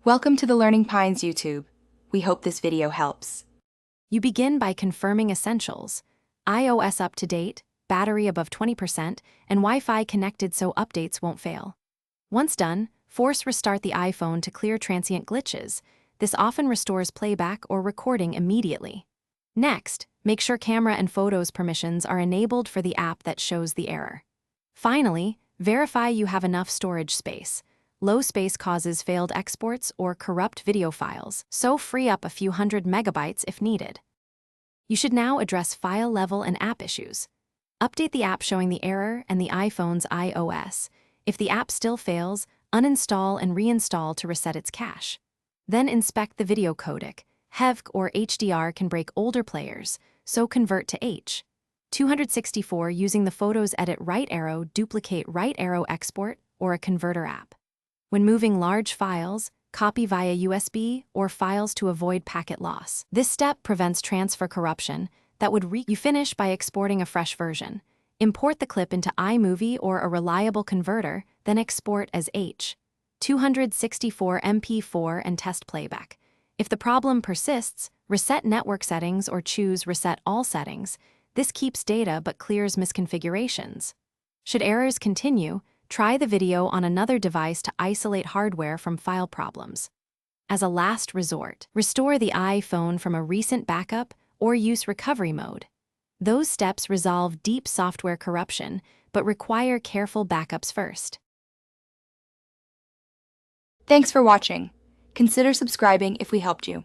Welcome to the Learning Pines YouTube. We hope this video helps. You begin by confirming essentials: iOS up to date, battery above 20%, and Wi-Fi connected so updates won't fail. Once done, force restart the iPhone to clear transient glitches. This often restores playback or recording immediately. Next, make sure camera and photos permissions are enabled for the app that shows the error. Finally, verify you have enough storage space. Low space causes failed exports or corrupt video files, so free up a few hundred megabytes if needed. You should now address file level and app issues. Update the app showing the error and the iPhone's iOS. If the app still fails, uninstall and reinstall to reset its cache. Then inspect the video codec. HEVC or HDR can break older players, so convert to H. 264 using the Photos Edit right arrow, duplicate right arrow export, or a converter app. When moving large files, copy via USB or files to avoid packet loss. This step prevents transfer corruption that would You finish by exporting a fresh version. Import the clip into iMovie or a reliable converter, then export as H. 264 MP4 and test playback. If the problem persists, reset network settings or choose Reset All Settings. This keeps data but clears misconfigurations. Should errors continue, try the video on another device to isolate hardware from file problems. As a last resort, restore the iPhone from a recent backup or use recovery mode. Those steps resolve deep software corruption, but require careful backups first. Thanks for watching. Consider subscribing if we helped you.